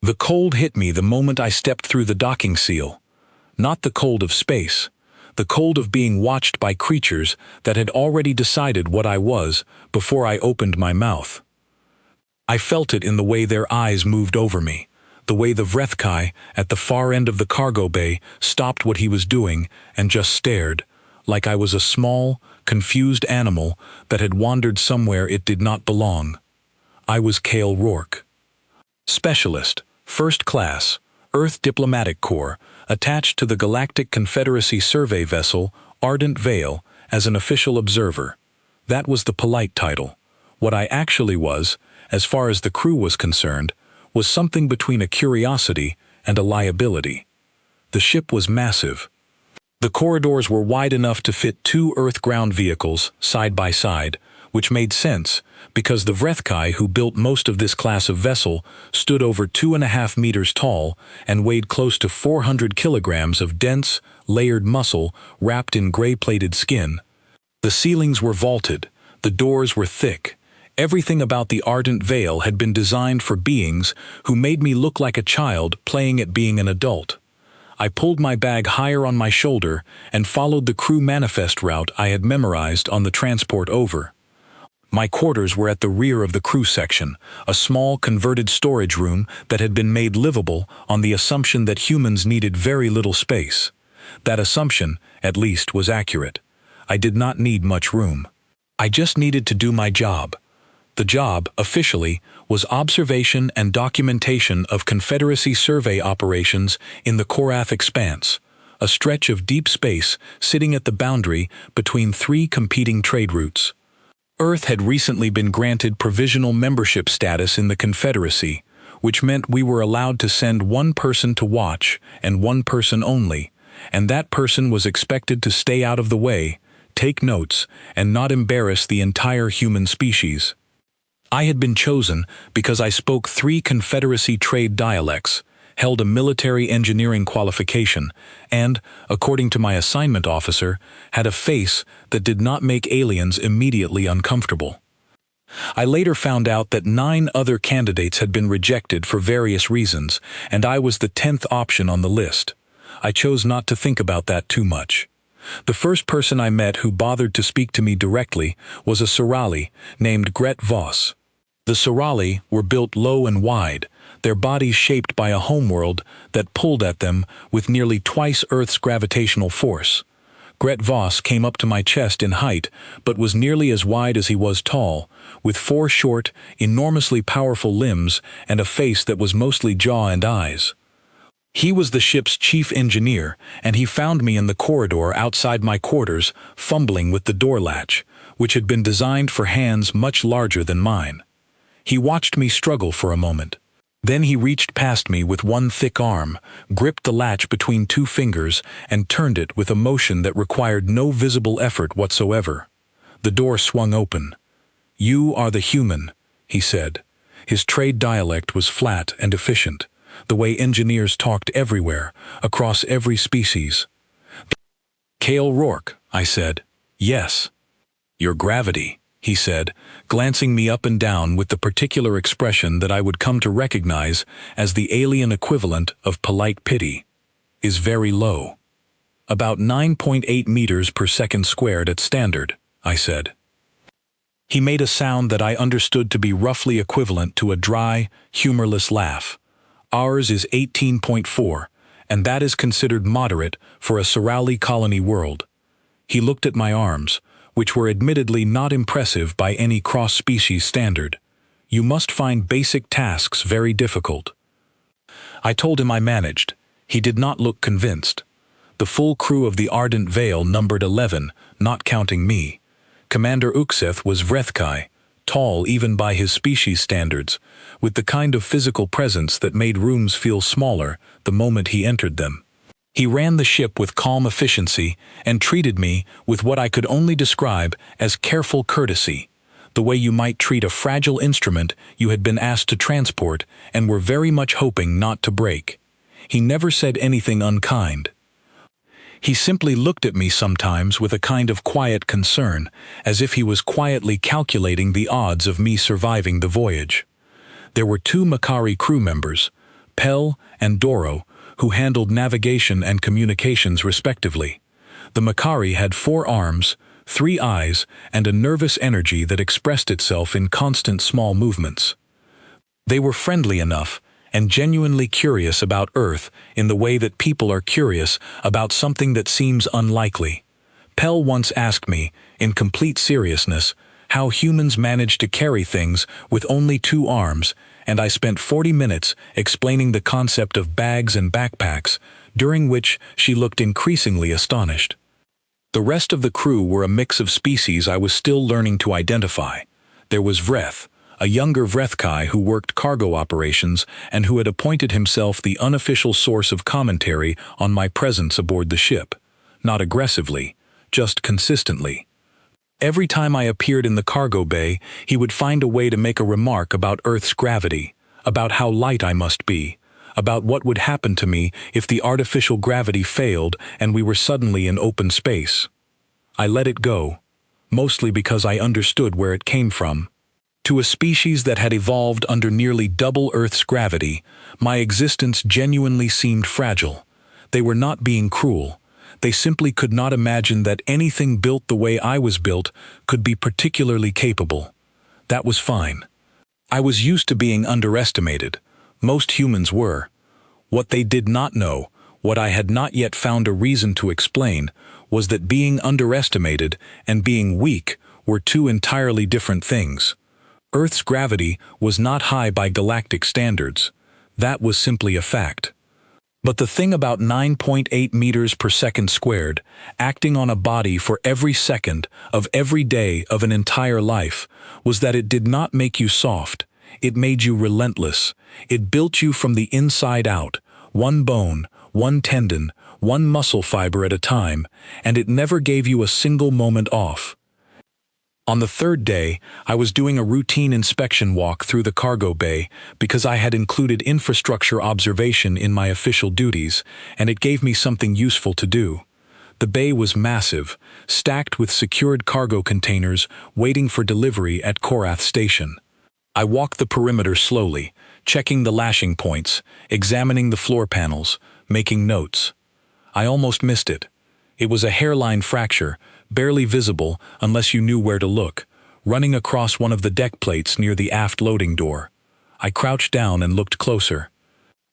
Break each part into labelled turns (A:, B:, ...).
A: The cold hit me the moment I stepped through the docking seal. Not the cold of space, the cold of being watched by creatures that had already decided what I was before I opened my mouth. I felt it in the way their eyes moved over me, the way the Vrethkai at the far end of the cargo bay stopped what he was doing and just stared, like I was a small, confused animal that had wandered somewhere it did not belong. I was Cale Rourke. Specialist, First Class, Earth Diplomatic Corps, attached to the Galactic Confederacy survey vessel Ardent Vale as an official observer. That was the polite title. What I actually was, as far as the crew was concerned, was something between a curiosity and a liability. The ship was massive. The corridors were wide enough to fit 2 Earth ground vehicles side by side, which made sense because the Vrethkai who built most of this class of vessel stood over 2.5 meters tall and weighed close to 400 kilograms of dense, layered muscle wrapped in gray-plated skin. The ceilings were vaulted, the doors were thick. Everything about the Ardent Vale had been designed for beings who made me look like a child playing at being an adult. I pulled my bag higher on my shoulder and followed the crew manifest route I had memorized on the transport over. My quarters were at the rear of the crew section, a small converted storage room that had been made livable on the assumption that humans needed very little space. That assumption, at least, was accurate. I did not need much room. I just needed to do my job. The job, officially, was observation and documentation of Confederacy survey operations in the Korath Expanse, a stretch of deep space sitting at the boundary between 3 competing trade routes. Earth had recently been granted provisional membership status in the Confederacy, which meant we were allowed to send 1 person to watch and 1 person only, and that person was expected to stay out of the way, take notes, and not embarrass the entire human species. I had been chosen because I spoke 3 Confederacy trade dialects, held a military engineering qualification, and, according to my assignment officer, had a face that did not make aliens immediately uncomfortable. I later found out that 9 other candidates had been rejected for various reasons, and I was the 10th option on the list. I chose not to think about that too much. The first person I met who bothered to speak to me directly was a Sorali named Gret Voss. The Sorali were built low and wide, their bodies shaped by a homeworld that pulled at them with nearly twice Earth's gravitational force. Gret Voss came up to my chest in height, but was nearly as wide as he was tall, with 4 short, enormously powerful limbs and a face that was mostly jaw and eyes. He was the ship's chief engineer, and he found me in the corridor outside my quarters, fumbling with the door latch, which had been designed for hands much larger than mine. He watched me struggle for a moment. Then he reached past me with 1 thick arm, gripped the latch between 2 fingers, and turned it with a motion that required no visible effort whatsoever. The door swung open. "You are the human," he said. His trade dialect was flat and efficient, the way engineers talked everywhere, across every species. "Cale Rourke," I said. "Yes." "Your gravity," he said, glancing me up and down with the particular expression that I would come to recognize as the alien equivalent of polite pity, "is very low." "About 9.8 meters per second squared at standard," I said. He made a sound that I understood to be roughly equivalent to a dry, humorless laugh. "Ours is 18.4, and that is considered moderate for a Sorali colony world." He looked at my arms, which were admittedly not impressive by any cross-species standard. "You must find basic tasks very difficult." I told him I managed. He did not look convinced. The full crew of the Ardent Vale numbered 11, not counting me. Commander Uxeth was Vrethkai, tall even by his species standards, with the kind of physical presence that made rooms feel smaller the moment he entered them. He ran the ship with calm efficiency and treated me with what I could only describe as careful courtesy, the way you might treat a fragile instrument you had been asked to transport and were very much hoping not to break. He never said anything unkind. He simply looked at me sometimes with a kind of quiet concern, as if he was quietly calculating the odds of me surviving the voyage. There were 2 Makari crew members, Pell and Doro, who handled navigation and communications respectively. The Makari had 4 arms, 3 eyes, and a nervous energy that expressed itself in constant small movements. They were friendly enough and genuinely curious about Earth in the way that people are curious about something that seems unlikely. Pell once asked me, in complete seriousness, how humans manage to carry things with only 2 arms, and I spent 40 minutes explaining the concept of bags and backpacks, during which she looked increasingly astonished. The rest of the crew were a mix of species I was still learning to identify. There was Vreth, a younger Vrethkai who worked cargo operations and who had appointed himself the unofficial source of commentary on my presence aboard the ship. Not aggressively, just consistently. Every time I appeared in the cargo bay, he would find a way to make a remark about Earth's gravity, about how light I must be, about what would happen to me if the artificial gravity failed and we were suddenly in open space. I let it go, mostly because I understood where it came from. To a species that had evolved under nearly double Earth's gravity, my existence genuinely seemed fragile. They were not being cruel. They simply could not imagine that anything built the way I was built could be particularly capable. That was fine. I was used to being underestimated. Most humans were. What they did not know, what I had not yet found a reason to explain, was that being underestimated and being weak were 2 entirely different things. Earth's gravity was not high by galactic standards. That was simply a fact. But the thing about 9.8 meters per second squared, acting on a body for every second of every day of an entire life, was that it did not make you soft. It made you relentless. It built you from the inside out, 1 bone, 1 tendon, 1 muscle fiber at a time, and it never gave you a single moment off. On the 3rd day, I was doing a routine inspection walk through the cargo bay because I had included infrastructure observation in my official duties, and it gave me something useful to do. The bay was massive, stacked with secured cargo containers waiting for delivery at Korath Station. I walked the perimeter slowly, checking the lashing points, examining the floor panels, making notes. I almost missed it. It was a hairline fracture, barely visible unless you knew where to look, running across one of the deck plates near the aft loading door. I crouched down and looked closer.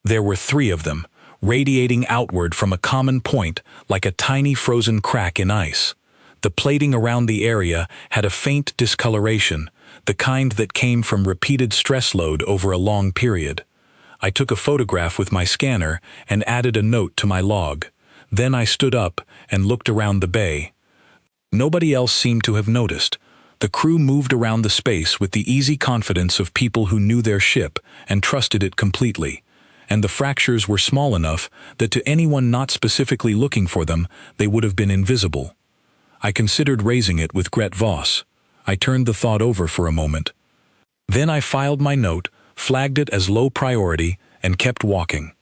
A: There were 3 of them, radiating outward from a common point like a tiny frozen crack in ice. The plating around the area had a faint discoloration, the kind that came from repeated stress load over a long period. I took a photograph with my scanner and added a note to my log. Then I stood up and looked around the bay. Nobody else seemed to have noticed. The crew moved around the space with the easy confidence of people who knew their ship and trusted it completely. And the fractures were small enough that to anyone not specifically looking for them, they would have been invisible. I considered raising it with Gret Voss. I turned the thought over for a moment. Then I filed my note, flagged it as low priority, and kept walking.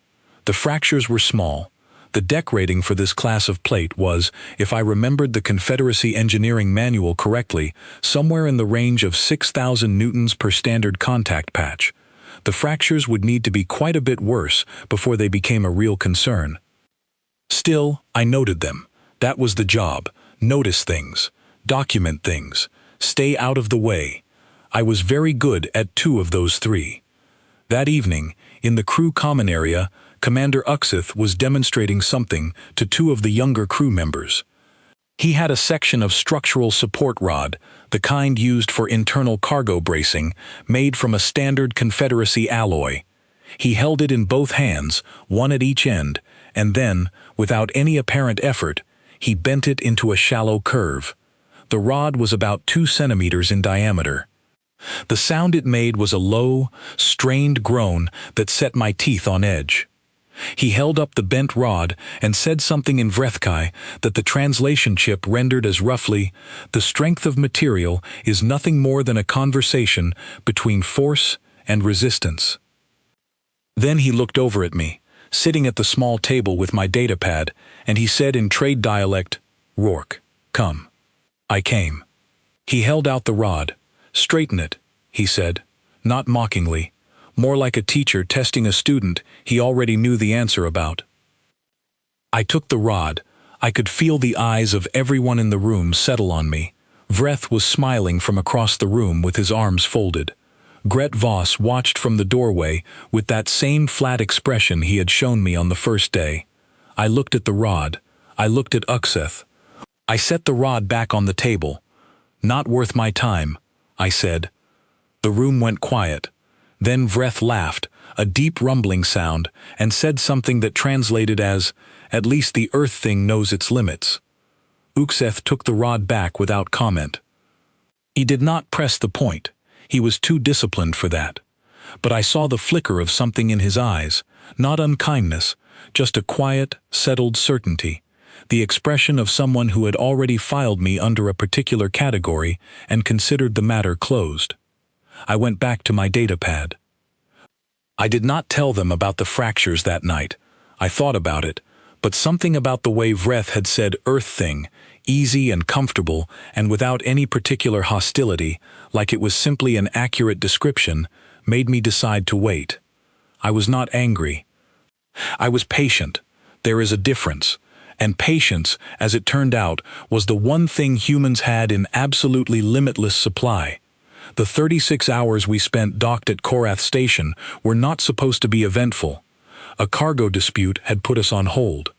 A: The fractures were small. The deck rating for this class of plate was, if I remembered the Confederacy engineering manual correctly, somewhere in the range of 6,000 newtons per standard contact patch. The fractures would need to be quite a bit worse before they became a real concern. Still, I noted them. That was the job. Notice things. Document things. Stay out of the way. I was very good at 2 of those 3. That evening, in the crew common area, Commander Uxith was demonstrating something to 2 of the younger crew members. He had a section of structural support rod, the kind used for internal cargo bracing, made from a standard Confederacy alloy. He held it in both hands, one at each end, and then, without any apparent effort, he bent it into a shallow curve. The rod was about 2 centimeters in diameter. The sound it made was a low, strained groan that set my teeth on edge. He held up the bent rod and said something in Vrethkai that the translation chip rendered as roughly, "The strength of material is nothing more than a conversation between force and resistance." Then he looked over at me, sitting at the small table with my datapad, and he said in trade dialect, "Rourke, come." I came. He held out the rod. "Straighten it," he said, not mockingly, more like a teacher testing a student he already knew the answer about. I took the rod. I could feel the eyes of everyone in the room settle on me. Vreth was smiling from across the room with his arms folded. Gret Voss watched from the doorway with that same flat expression he had shown me on the first day. I looked at the rod. I looked at Uxeth. I set the rod back on the table. "Not worth my time," I said. The room went quiet. Then Vreth laughed, a deep rumbling sound, and said something that translated as, "At least the earth thing knows its limits." Uxeth took the rod back without comment. He did not press the point. He was too disciplined for that. But I saw the flicker of something in his eyes, not unkindness, just a quiet, settled certainty, the expression of someone who had already filed me under a particular category and considered the matter closed. I went back to my datapad. I did not tell them about the fractures that night. I thought about it, but something about the way Vreth had said Earth thing, easy and comfortable and without any particular hostility, like it was simply an accurate description, made me decide to wait. I was not angry. I was patient. There is a difference. And patience, as it turned out, was the one thing humans had in absolutely limitless supply. The 36 hours we spent docked at Korath Station were not supposed to be eventful. A cargo dispute had put us on hold.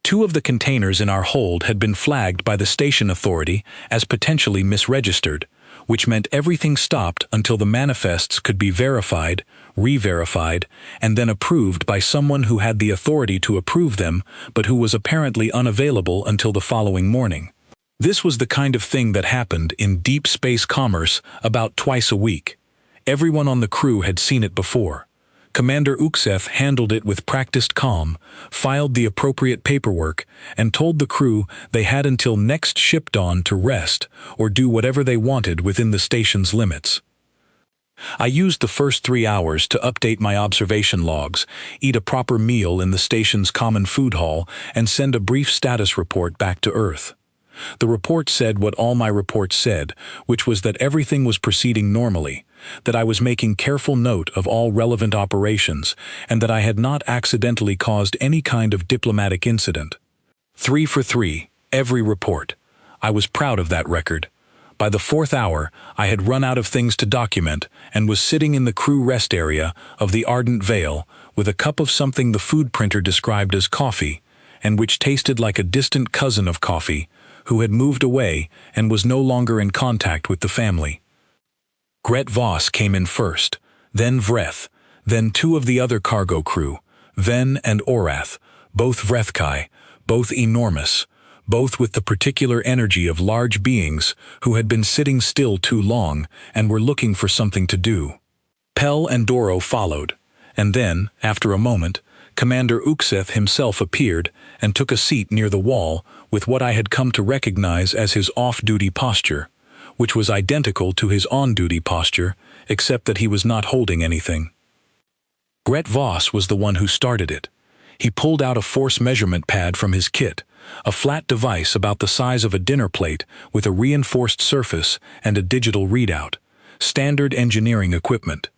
A: 2 of the containers in our hold had been flagged by the station authority as potentially misregistered, which meant everything stopped until the manifests could be verified, re-verified, and then approved by someone who had the authority to approve them, but who was apparently unavailable until the following morning. This was the kind of thing that happened in deep space commerce about twice a week. Everyone on the crew had seen it before. Commander Uxeth handled it with practiced calm, filed the appropriate paperwork, and told the crew they had until next ship dawn to rest or do whatever they wanted within the station's limits. I used the first 3 hours to update my observation logs, eat a proper meal in the station's common food hall, and send a brief status report back to Earth. The report said what all my reports said, which was that everything was proceeding normally, that I was making careful note of all relevant operations, and that I had not accidentally caused any kind of diplomatic incident. 3 for 3, every report. I was proud of that record. By the 4th hour, I had run out of things to document and was sitting in the crew rest area of the Ardent Vale with a cup of something the food printer described as coffee, and which tasted like a distant cousin of coffee, who had moved away and was no longer in contact with the family. Gret Voss came in first, then Vreth, then 2 of the other cargo crew, Ven and Orath, both Vrethkai, both enormous, both with the particular energy of large beings who had been sitting still too long and were looking for something to do. Pel and Doro followed, and then, after a moment, Commander Uxeth himself appeared and took a seat near the wall with what I had come to recognize as his off-duty posture, which was identical to his on-duty posture, except that he was not holding anything. Gret Voss was the one who started it. He pulled out a force measurement pad from his kit, a flat device about the size of a dinner plate with a reinforced surface and a digital readout, standard engineering equipment.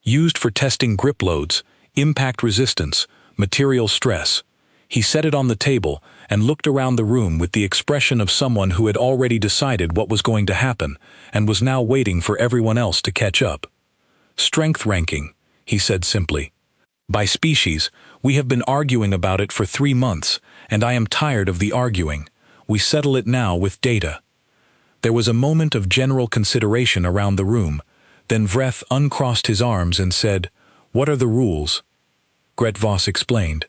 A: Used for testing grip loads, impact resistance, material stress. He set it on the table and looked around the room with the expression of someone who had already decided what was going to happen and was now waiting for everyone else to catch up. "Strength ranking," he said simply. "By species, we have been arguing about it for 3 months, and I am tired of the arguing. We settle it now with data." There was a moment of general consideration around the room. Then Vreth uncrossed his arms and said, "What are the rules?" Gret Voss explained.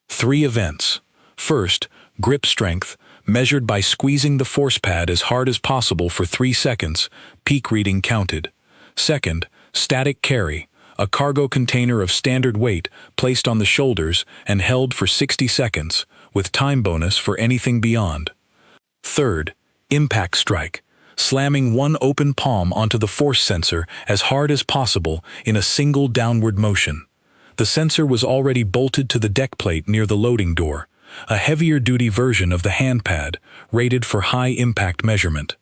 A: 3 events. First, grip strength, measured by squeezing the force pad as hard as possible for 3 seconds, peak reading counted. Second, static carry, a cargo container of standard weight placed on the shoulders and held for 60 seconds, with time bonus for anything beyond. Third, impact strike, slamming one open palm onto the force sensor as hard as possible in a single downward motion. The sensor was already bolted to the deck plate near the loading door, a heavier-duty version of the handpad, rated for high-impact measurement.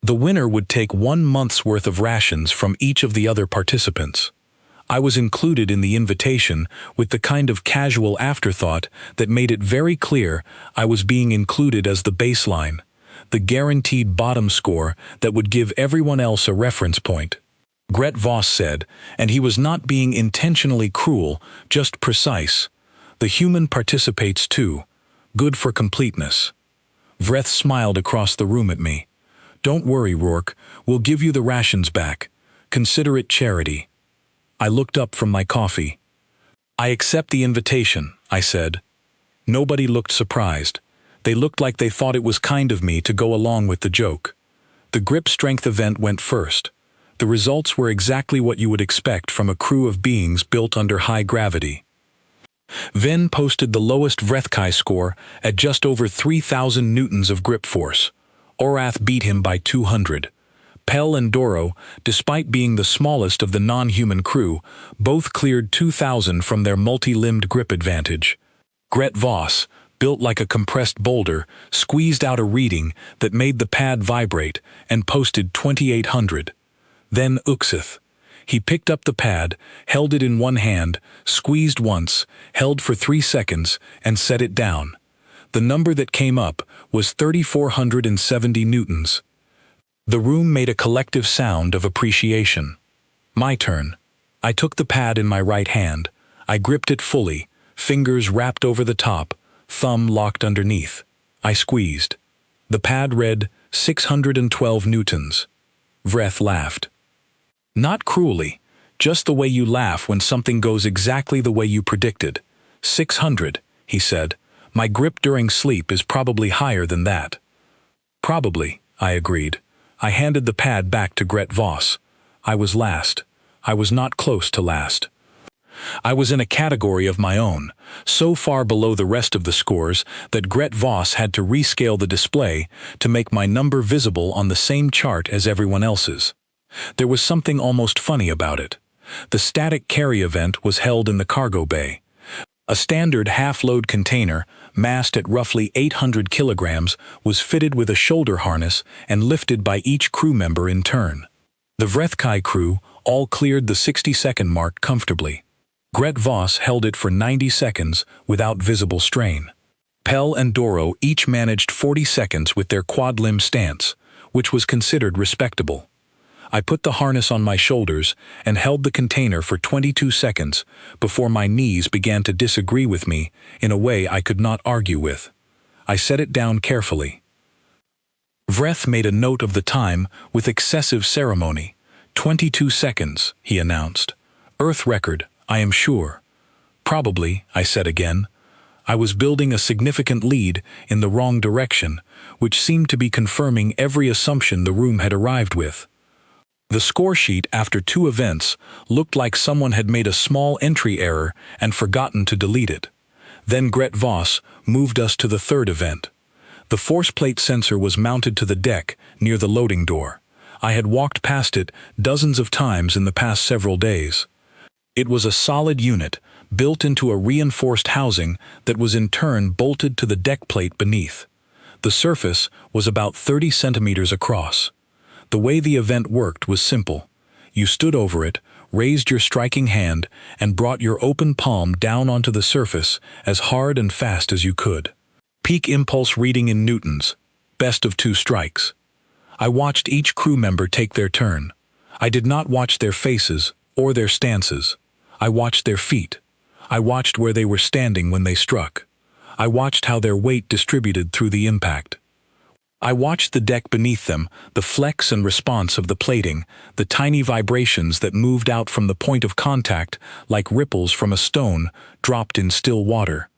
A: The winner would take 1 month's worth of rations from each of the other participants. I was included in the invitation with the kind of casual afterthought that made it very clear I was being included as the baseline, the guaranteed bottom score that would give everyone else a reference point. Gret Voss said, and he was not being intentionally cruel, just precise. The human participates too. Good for completeness. Vreth smiled across the room at me. Don't worry, Rourke, we'll give you the rations back. Consider it charity. I looked up from my coffee. I accept the invitation, I said. Nobody looked surprised. They looked like they thought it was kind of me to go along with the joke. The grip strength event went first. The results were exactly what you would expect from a crew of beings built under high gravity. Ven posted the lowest Vrethkai score at just over 3,000 newtons of grip force. Orath beat him by 200. Pell and Doro, despite being the smallest of the non-human crew, both cleared 2,000 from their multi-limbed grip advantage. Gret Voss, built like a compressed boulder, squeezed out a reading that made the pad vibrate and posted 2,800. Then Uxith. He picked up the pad, held it in one hand, squeezed once, held for 3 seconds, and set it down. The number that came up was 3,470 newtons. The room made a collective sound of appreciation. My turn. I took the pad in my right hand. I gripped it fully, fingers wrapped over the top, thumb locked underneath. I squeezed. The pad read 612 newtons. Vreth laughed. Not cruelly, just the way you laugh when something goes exactly the way you predicted. 600, he said. My grip during sleep is probably higher than that. Probably, I agreed. I handed the pad back to Gret Voss. I was last. I was not close to last. I was in a category of my own, so far below the rest of the scores that Gret Voss had to rescale the display to make my number visible on the same chart as everyone else's. There was something almost funny about it. The static carry event was held in the cargo bay. A standard half-load container, massed at roughly 800 kilograms, was fitted with a shoulder harness and lifted by each crew member in turn. The Vrethkai crew all cleared the 60-second mark comfortably. Gret Voss held it for 90 seconds without visible strain. Pell and Doro each managed 40 seconds with their quad-limb stance, which was considered respectable. I put the harness on my shoulders and held the container for 22 seconds before my knees began to disagree with me in a way I could not argue with. I set it down carefully. Vreth made a note of the time with excessive ceremony. 22 seconds, he announced. Earth record, I am sure. Probably, I said again. I was building a significant lead in the wrong direction, which seemed to be confirming every assumption the room had arrived with. The score sheet after 2 events looked like someone had made a small entry error and forgotten to delete it. Then Gret Voss moved us to the 3rd event. The force plate sensor was mounted to the deck near the loading door. I had walked past it dozens of times in the past several days. It was a solid unit, built into a reinforced housing that was in turn bolted to the deck plate beneath. The surface was about 30 centimeters across. The way the event worked was simple. You stood over it, raised your striking hand, and brought your open palm down onto the surface as hard and fast as you could. Peak impulse reading in newtons. Best of 2 strikes. I watched each crew member take their turn. I did not watch their faces or their stances. I watched their feet. I watched where they were standing when they struck. I watched how their weight distributed through the impact. I watched the deck beneath them, the flex and response of the plating, the tiny vibrations that moved out from the point of contact like ripples from a stone dropped in still water.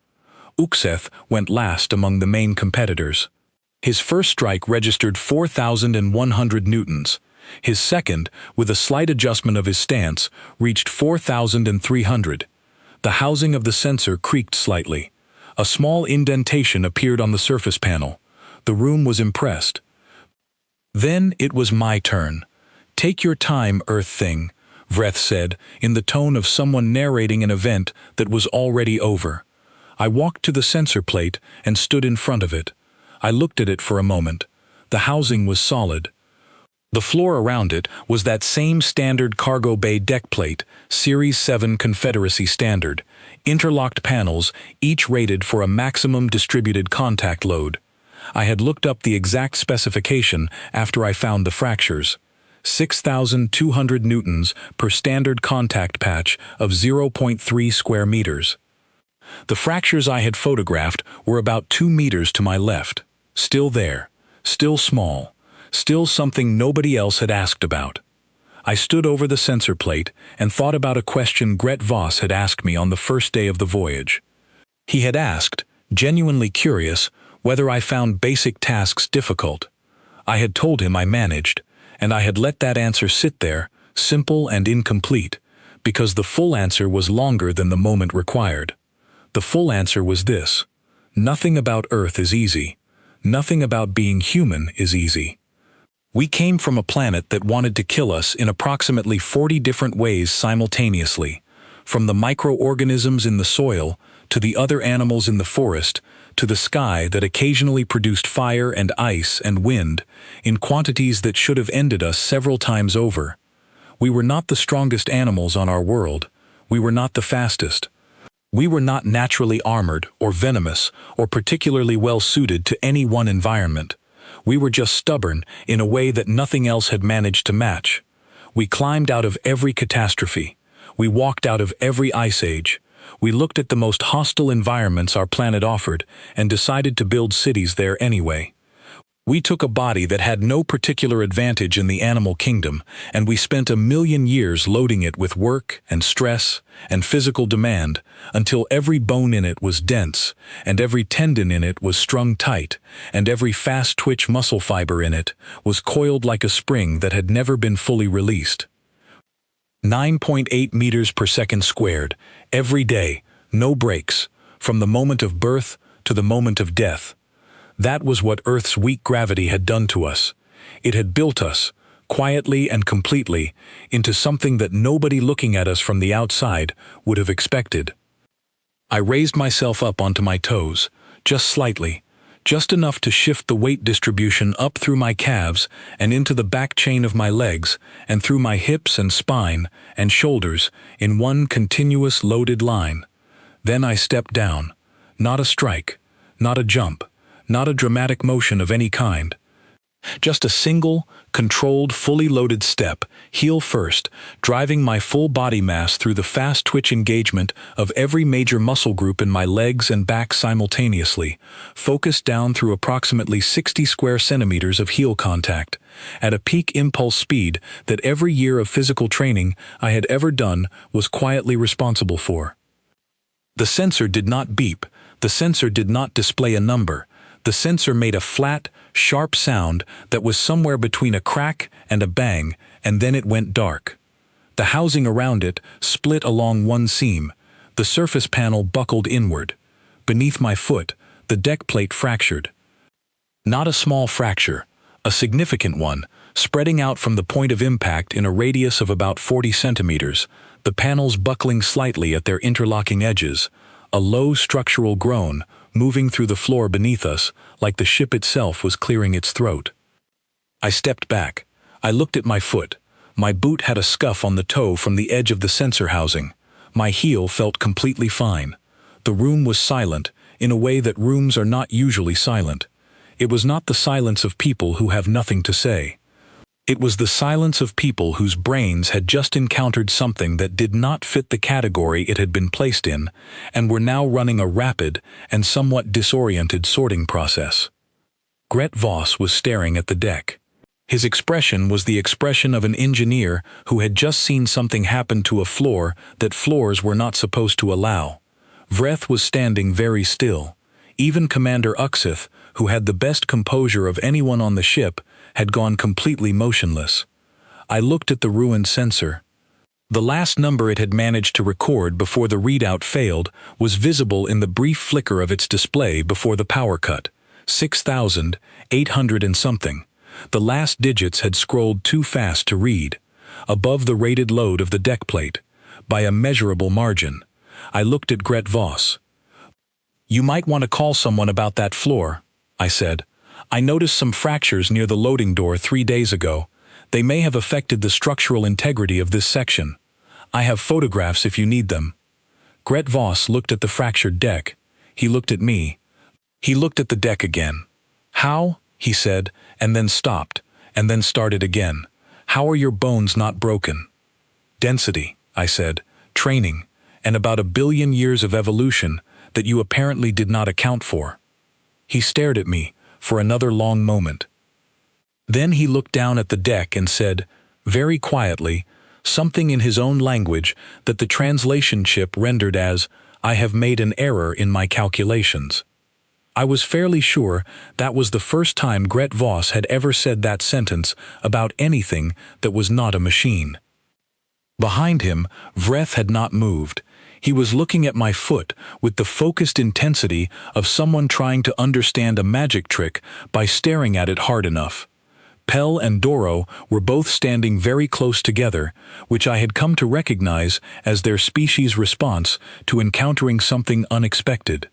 A: Uxith went last among the main competitors. His first strike registered 4,100 newtons. His second, with a slight adjustment of his stance, reached 4,300. The housing of the sensor creaked slightly. A small indentation appeared on the surface panel. The room was impressed. Then it was my turn. Take your time, Earth thing, Vreth said, in the tone of someone narrating an event that was already over. I walked to the sensor plate and stood in front of it. I looked at it for a moment. The housing was solid. The floor around it was that same standard cargo bay deck plate, Series 7 Confederacy standard, interlocked panels, each rated for a maximum distributed contact load. I had looked up the exact specification after I found the fractures. 6,200 newtons per standard contact patch of 0.3 square meters. The fractures I had photographed were about 2 meters to my left. Still there. Still small. Still something nobody else had asked about. I stood over the sensor plate and thought about a question Gret Voss had asked me on the first day of the voyage. He had asked, genuinely curious, whether I found basic tasks difficult. I had told him I managed, and I had let that answer sit there, simple and incomplete, because the full answer was longer than the moment required. The full answer was this: nothing about Earth is easy. Nothing about being human is easy. We came from a planet that wanted to kill us in approximately 40 different ways simultaneously, from the microorganisms in the soil, to the other animals in the forest, to the sky that occasionally produced fire and ice and wind, in quantities that should have ended us several times over. We were not the strongest animals on our world. We were not the fastest. We were not naturally armored or venomous or particularly well suited to any one environment. We were just stubborn in a way that nothing else had managed to match. We climbed out of every catastrophe. We walked out of every ice age. We looked at the most hostile environments our planet offered and decided to build cities there anyway. We took a body that had no particular advantage in the animal kingdom, and we spent 1,000,000 years loading it with work and stress and physical demand until every bone in it was dense, and every tendon in it was strung tight, and every fast-twitch muscle fiber in it was coiled like a spring that had never been fully released. 9.8 meters per second squared, every day, no breaks, from the moment of birth to the moment of death. That was what Earth's weak gravity had done to us. It had built us, quietly and completely, into something that nobody looking at us from the outside would have expected. I raised myself up onto my toes, just slightly, just enough to shift the weight distribution up through my calves and into the back chain of my legs and through my hips and spine and shoulders in one continuous loaded line. Then I stepped down. Not a strike, not a jump. Not a dramatic motion of any kind. Just a single, controlled, fully loaded step, heel first, driving my full body mass through the fast twitch engagement of every major muscle group in my legs and back simultaneously, focused down through approximately 60 square centimeters of heel contact, at a peak impulse speed that every year of physical training I had ever done was quietly responsible for. The sensor did not beep. The sensor did not display a number. The sensor made a flat, sharp sound that was somewhere between a crack and a bang, and then it went dark. The housing around it split along one seam. The surface panel buckled inward. Beneath my foot, the deck plate fractured. Not a small fracture, a significant one, spreading out from the point of impact in a radius of about 40 centimeters, the panels buckling slightly at their interlocking edges, a low structural groan, moving through the floor beneath us, like the ship itself was clearing its throat. I stepped back. I looked at my foot. My boot had a scuff on the toe from the edge of the sensor housing. My heel felt completely fine. The room was silent, in a way that rooms are not usually silent. It was not the silence of people who have nothing to say. It was the silence of people whose brains had just encountered something that did not fit the category it had been placed in, and were now running a rapid and somewhat disoriented sorting process. Gret Voss was staring at the deck. His expression was the expression of an engineer who had just seen something happen to a floor that floors were not supposed to allow. Vreth was standing very still. Even Commander Uxith, who had the best composure of anyone on the ship, had gone completely motionless. I looked at the ruined sensor. The last number it had managed to record before the readout failed was visible in the brief flicker of its display before the power cut. 6,800 and something. The last digits had scrolled too fast to read. Above the rated load of the deck plate. By a measurable margin. I looked at Gret Voss. "You might want to call someone about that floor," I said. "I noticed some fractures near the loading door 3 days ago. They may have affected the structural integrity of this section. I have photographs if you need them. Gret Voss looked at the fractured deck. He looked at me. He looked at the deck again. How? He said, and then stopped, and then started again. How are your bones not broken? Density, I said, training, and about 1 billion years of evolution that you apparently did not account for. He stared at me for another long moment. Then he looked down at the deck and said, very quietly, something in his own language that the translation chip rendered as, I have made an error in my calculations. I was fairly sure that was the first time Gret Voss had ever said that sentence about anything that was not a machine. Behind him, Vreth had not moved. He was looking at my foot with the focused intensity of someone trying to understand a magic trick by staring at it hard enough. Pell and Doro were both standing very close together, which I had come to recognize as their species' response to encountering something unexpected.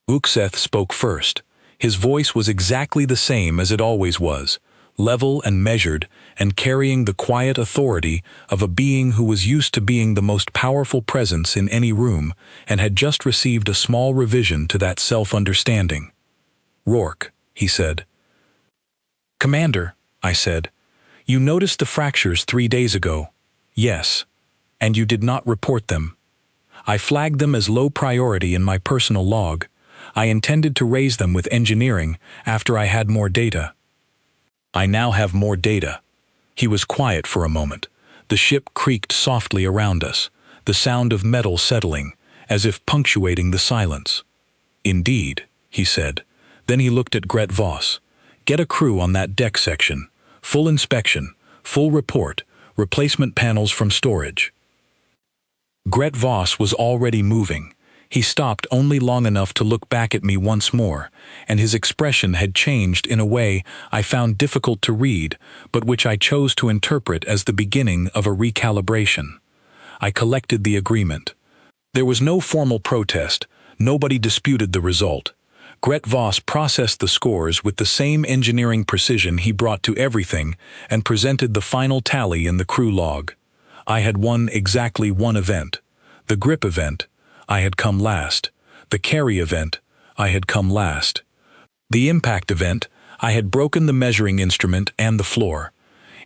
A: Uxeth spoke first. His voice was exactly the same as it always was, level and measured, and carrying the quiet authority of a being who was used to being the most powerful presence in any room and had just received a small revision to that self-understanding. Rourke, he said. Commander, I said, you noticed the fractures 3 days ago. Yes. And you did not report them. I flagged them as low priority in my personal log. I intended to raise them with engineering after I had more data. I now have more data. He was quiet for a moment. The ship creaked softly around us, the sound of metal settling, as if punctuating the silence. Indeed, he said. Then he looked at Gret Voss. Get a crew on that deck section. Full inspection, full report, replacement panels from storage. Gret Voss was already moving. He stopped only long enough to look back at me once more, and his expression had changed in a way I found difficult to read, but which I chose to interpret as the beginning of a recalibration. I collected the agreement. There was no formal protest. Nobody disputed the result. Gret Voss processed the scores with the same engineering precision he brought to everything and presented the final tally in the crew log. I had won exactly one event. The grip event. I had come last. The carry event, I had come last. The impact event, I had broken the measuring instrument and the floor.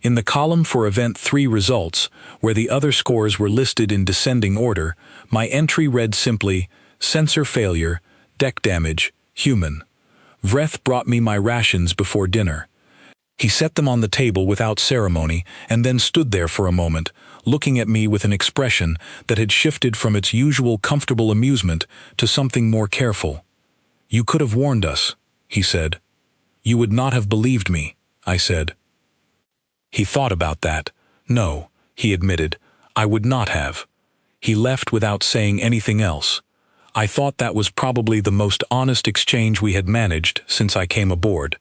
A: In the column for Event 3 results, where the other scores were listed in descending order, my entry read simply, Sensor failure, deck damage, human. Vreth brought me my rations before dinner. He set them on the table without ceremony and then stood there for a moment, looking at me with an expression that had shifted from its usual comfortable amusement to something more careful. You could have warned us, he said. You would not have believed me, I said. He thought about that. No, he admitted, I would not have. He left without saying anything else. I thought that was probably the most honest exchange we had managed since I came aboard.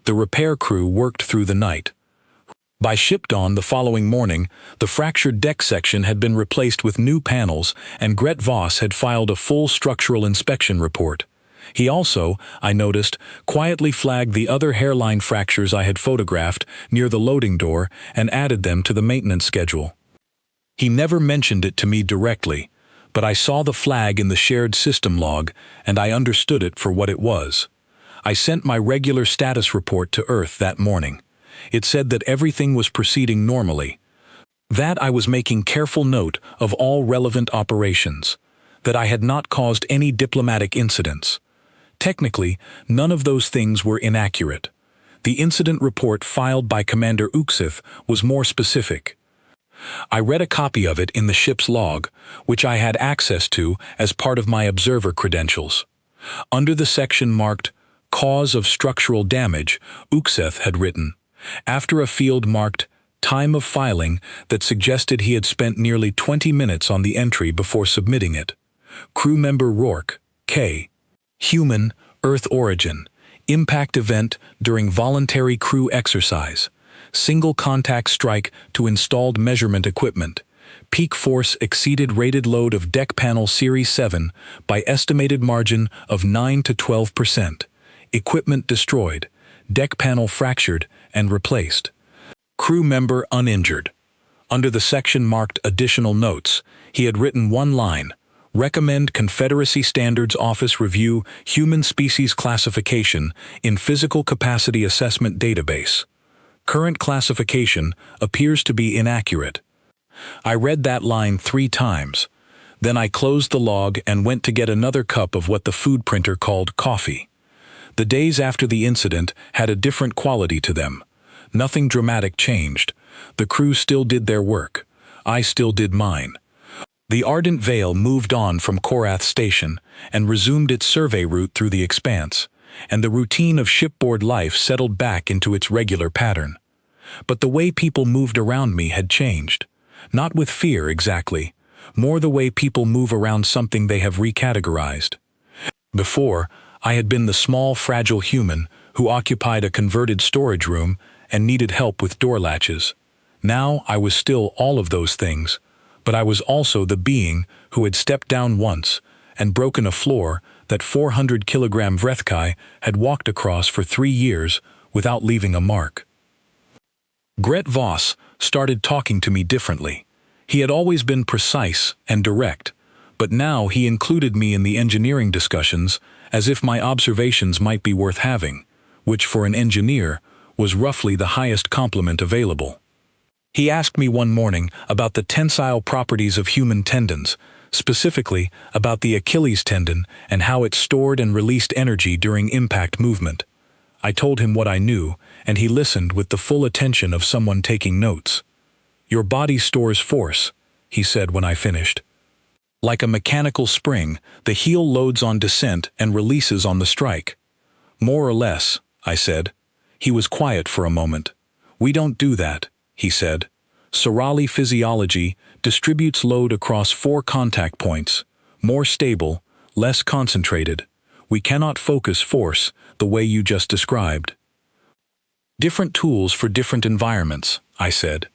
A: The repair crew worked through the night. By ship dawn the following morning, the fractured deck section had been replaced with new panels, and Gret Voss had filed a full structural inspection report. He also, I noticed, quietly flagged the other hairline fractures I had photographed near the loading door and added them to the maintenance schedule. He never mentioned it to me directly, but I saw the flag in the shared system log, and I understood it for what it was. I sent my regular status report to Earth that morning. It said that everything was proceeding normally, that I was making careful note of all relevant operations, that I had not caused any diplomatic incidents. Technically, none of those things were inaccurate. The incident report filed by Commander Uxeth was more specific. I read a copy of it in the ship's log, which I had access to as part of my observer credentials. Under the section marked Cause of Structural Damage, Uxeth had written, after a field marked Time of Filing that suggested he had spent nearly 20 minutes on the entry before submitting it. Crew member Rourke, K. Human, Earth origin. Impact event during voluntary crew exercise. Single contact strike to installed measurement equipment. Peak force exceeded rated load of deck panel Series 7 by estimated margin of 9 to 12%. Equipment destroyed. Deck panel fractured and replaced. Crew member uninjured. Under the section marked Additional Notes, he had written one line: Recommend Confederacy Standards Office review Human Species Classification in Physical Capacity Assessment Database. Current classification appears to be inaccurate. I read that line 3 times. Then I closed the log and went to get another cup of what the food printer called coffee. The days after the incident had a different quality to them. Nothing dramatic changed. The crew still did their work. I still did mine. The Ardent Veil moved on from Korath Station and resumed its survey route through the expanse, and the routine of shipboard life settled back into its regular pattern. But the way people moved around me had changed. Not with fear exactly, more the way people move around something they have recategorized. Before, I had been the small, fragile human who occupied a converted storage room and needed help with door latches. Now I was still all of those things, but I was also the being who had stepped down once and broken a floor that 400-kilogram Vrethkai had walked across for 3 years without leaving a mark. Gret Voss started talking to me differently. He had always been precise and direct, but now he included me in the engineering discussions as if my observations might be worth having, which for an engineer was roughly the highest compliment available. He asked me one morning about the tensile properties of human tendons, specifically about the Achilles tendon and how it stored and released energy during impact movement. I told him what I knew, and he listened with the full attention of someone taking notes. "Your body stores force," he said when I finished. "Like a mechanical spring, the heel loads on descent and releases on the strike." "More or less," I said. He was quiet for a moment. "We don't do that," he said. "Sorali physiology distributes load across 4 contact points, more stable, less concentrated. We cannot focus force the way you just described." "Different tools for different environments," I said.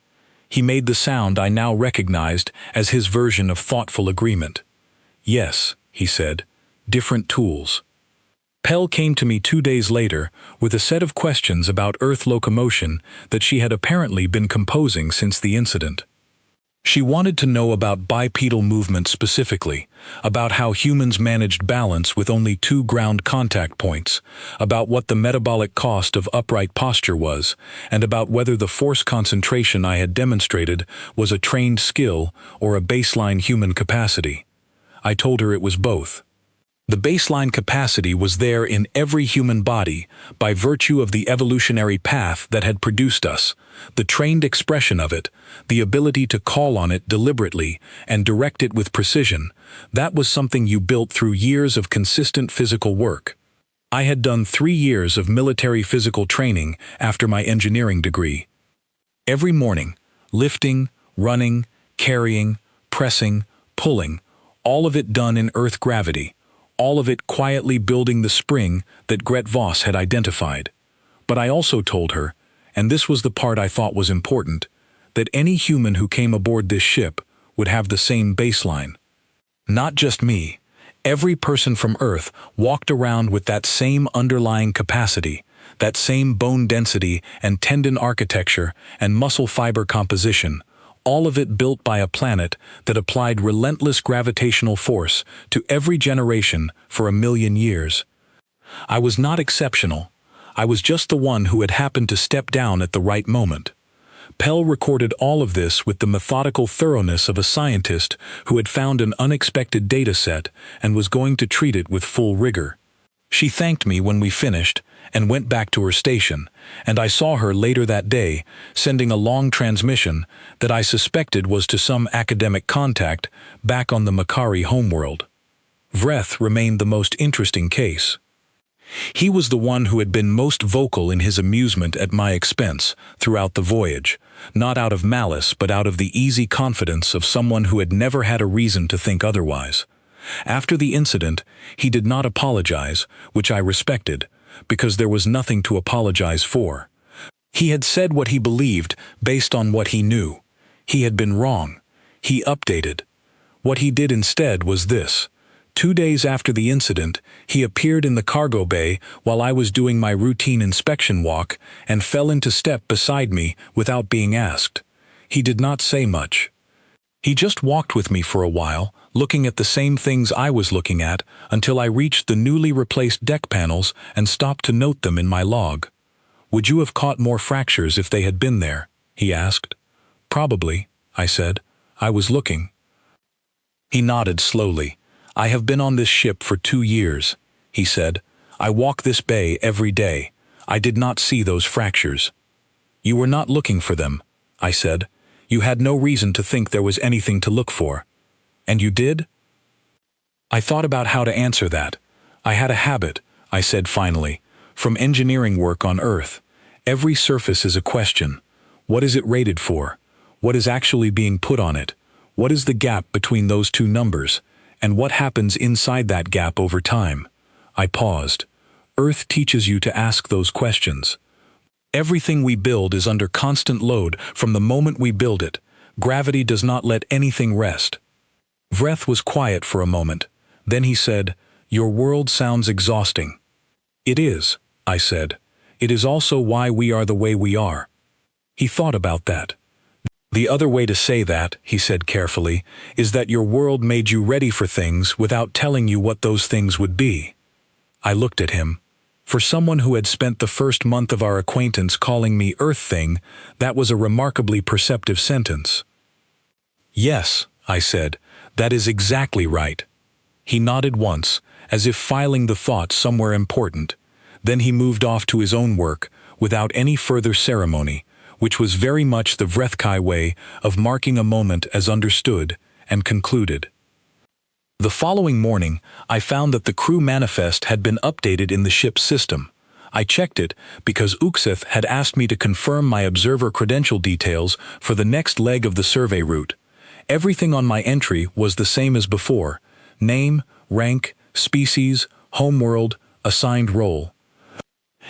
A: He made the sound I now recognized as his version of thoughtful agreement. "Yes," he said, "different tools." Pell came to me 2 days later with a set of questions about Earth locomotion that she had apparently been composing since the incident. She wanted to know about bipedal movement specifically, about how humans managed balance with only 2 ground contact points, about what the metabolic cost of upright posture was, and about whether the force concentration I had demonstrated was a trained skill or a baseline human capacity. I told her it was both. The baseline capacity was there in every human body by virtue of the evolutionary path that had produced us, the trained expression of it, the ability to call on it deliberately and direct it with precision. That was something you built through years of consistent physical work. I had done 3 years of military physical training after my engineering degree. Every morning, lifting, running, carrying, pressing, pulling, all of it done in Earth gravity. All of it quietly building the spring that Gret Voss had identified. But I also told her, and this was the part I thought was important, that any human who came aboard this ship would have the same baseline. Not just me. Every person from Earth walked around with that same underlying capacity, that same bone density and tendon architecture and muscle fiber composition, all of it built by a planet that applied relentless gravitational force to every generation for 1 million years. I was not exceptional. I was just the one who had happened to step down at the right moment. Pell recorded all of this with the methodical thoroughness of a scientist who had found an unexpected data set and was going to treat it with full rigor. She thanked me when we finished and went back to her station, and I saw her later that day sending a long transmission that I suspected was to some academic contact back on the Makari homeworld. Vreth remained the most interesting case. He was the one who had been most vocal in his amusement at my expense throughout the voyage, not out of malice but out of the easy confidence of someone who had never had a reason to think otherwise. After the incident, he did not apologize, which I respected, because there was nothing to apologize for. He had said what he believed based on what he knew. He had been wrong. He updated. What he did instead was this: 2 days after the incident, he appeared in the cargo bay while I was doing my routine inspection walk and fell into step beside me without being asked. He did not say much. He just walked with me for a while, looking at the same things I was looking at, until I reached the newly replaced deck panels and stopped to note them in my log. "Would you have caught more fractures if they had been there?" he asked. "Probably," I said. "I was looking." He nodded slowly. "I have been on this ship for 2 years," he said. "I walk this bay every day. I did not see those fractures." "You were not looking for them," I said. "You had no reason to think there was anything to look for." "And you did?" I thought about how to answer that. "I had a habit," I said finally, "from engineering work on Earth. Every surface is a question. What is it rated for? What is actually being put on it? What is the gap between those two numbers? And what happens inside that gap over time?" I paused. Earth teaches you to ask those questions. Everything we build is under constant load from the moment we build it. Gravity does not let anything rest. Vreth was quiet for a moment. Then he said, "Your world sounds exhausting." "It is," I said. "It is also why we are the way we are." He thought about that. "The other way to say that," he said carefully, "is that your world made you ready for things without telling you what those things would be." I looked at him. For someone who had spent the first month of our acquaintance calling me Earth Thing, that was a remarkably perceptive sentence. "Yes," I said, "that is exactly right." He nodded once, as if filing the thought somewhere important. Then he moved off to his own work, without any further ceremony, which was very much the Vrethkai way of marking a moment as understood and concluded. The following morning, I found that the crew manifest had been updated in the ship's system. I checked it because Uxeth had asked me to confirm my observer credential details for the next leg of the survey route. Everything on my entry was the same as before: name, rank, species, homeworld, assigned role.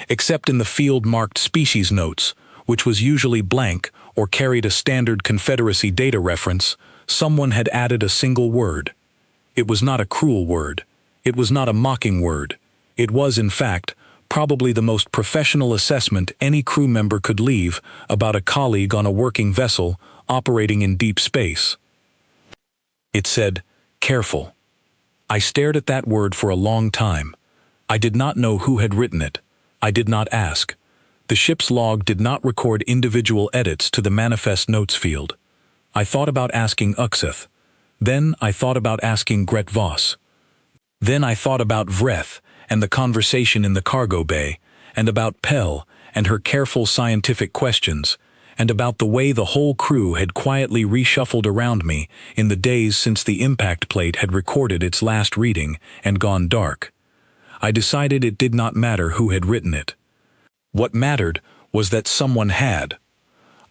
A: Except in the field marked species notes, which was usually blank or carried a standard Confederacy data reference, someone had added a single word. It was not a cruel word. It was not a mocking word. It was, in fact, probably the most professional assessment any crew member could leave about a colleague on a working vessel operating in deep space. It said, "Careful." I stared at that word for a long time. I did not know who had written it. I did not ask. The ship's log did not record individual edits to the manifest notes field. I thought about asking Uxeth. Then I thought about asking Gret Voss. Then I thought about Vreth and the conversation in the cargo bay, and about Pell and her careful scientific questions, and about the way the whole crew had quietly reshuffled around me in the days since the impact plate had recorded its last reading and gone dark. I decided it did not matter who had written it. What mattered was that someone had.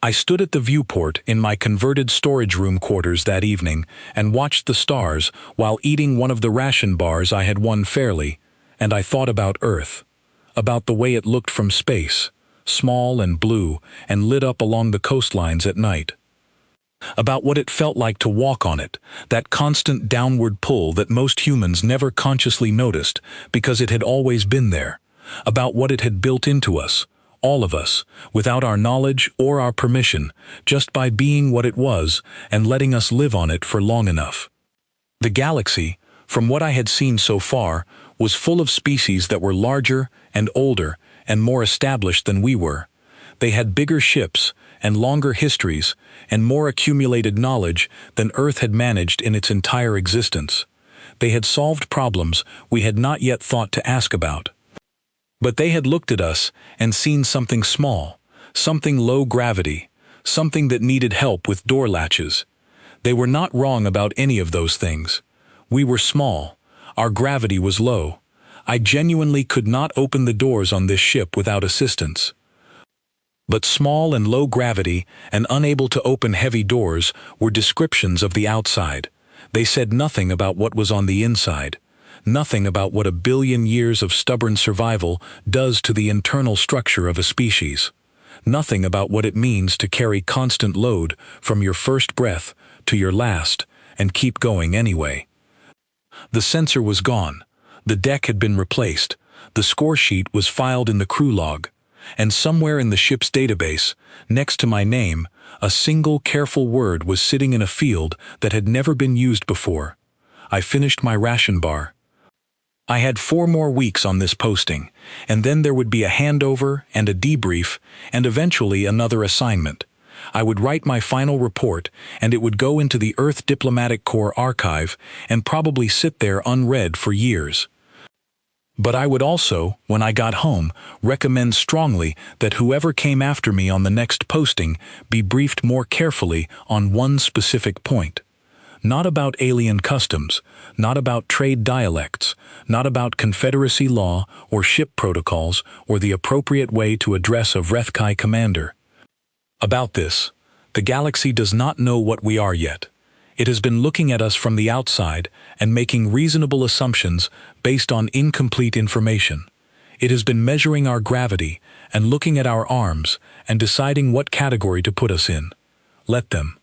A: I stood at the viewport in my converted storage room quarters that evening and watched the stars while eating one of the ration bars I had won fairly, and I thought about Earth, about the way it looked from space, small and blue and lit up along the coastlines at night. About what it felt like to walk on it, that constant downward pull that most humans never consciously noticed because it had always been there, about what it had built into us, all of us, without our knowledge or our permission, just by being what it was and letting us live on it for long enough. The galaxy, from what I had seen so far, was full of species that were larger and older and more established than we were. They had bigger ships and longer histories and more accumulated knowledge than Earth had managed in its entire existence. They had solved problems we had not yet thought to ask about. But they had looked at us and seen something small, something low gravity, something that needed help with door latches. They were not wrong about any of those things. We were small. Our gravity was low. I genuinely could not open the doors on this ship without assistance. But small and low gravity and unable to open heavy doors were descriptions of the outside. They said nothing about what was on the inside. Nothing about what a billion years of stubborn survival does to the internal structure of a species. Nothing about what it means to carry constant load from your first breath to your last and keep going anyway. The sensor was gone. The deck had been replaced. The score sheet was filed in the crew log. And somewhere in the ship's database, next to my name, a single careful word was sitting in a field that had never been used before. I finished my ration bar. I had 4 more weeks on this posting, and then there would be a handover and a debrief, and eventually another assignment. I would write my final report, and it would go into the Earth Diplomatic Corps archive and probably sit there unread for years. But I would also, when I got home, recommend strongly that whoever came after me on the next posting be briefed more carefully on one specific point. Not about alien customs, not about trade dialects, not about Confederacy law or ship protocols or the appropriate way to address a Vrethkai commander. About this, the galaxy does not know what we are yet. It has been looking at us from the outside and making reasonable assumptions based on incomplete information. It has been measuring our gravity and looking at our arms and deciding what category to put us in. Let them.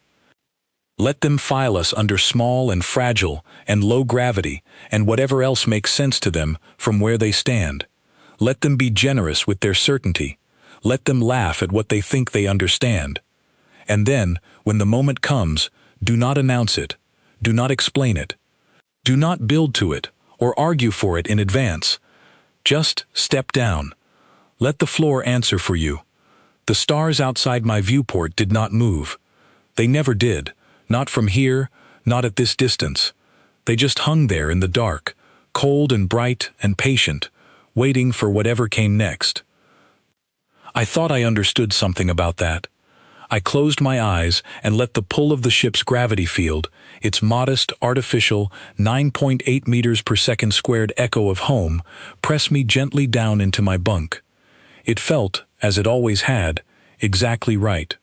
A: Let them file us under small and fragile and low gravity and whatever else makes sense to them from where they stand. Let them be generous with their certainty. Let them laugh at what they think they understand. And then, when the moment comes, do not announce it. Do not explain it. Do not build to it or argue for it in advance. Just step down. Let the floor answer for you. The stars outside my viewport did not move. They never did. Not from here, not at this distance. They just hung there in the dark, cold and bright and patient, waiting for whatever came next. I thought I understood something about that. I closed my eyes and let the pull of the ship's gravity field, its modest, artificial 9.8 meters per second squared echo of home, press me gently down into my bunk. It felt, as it always had, exactly right.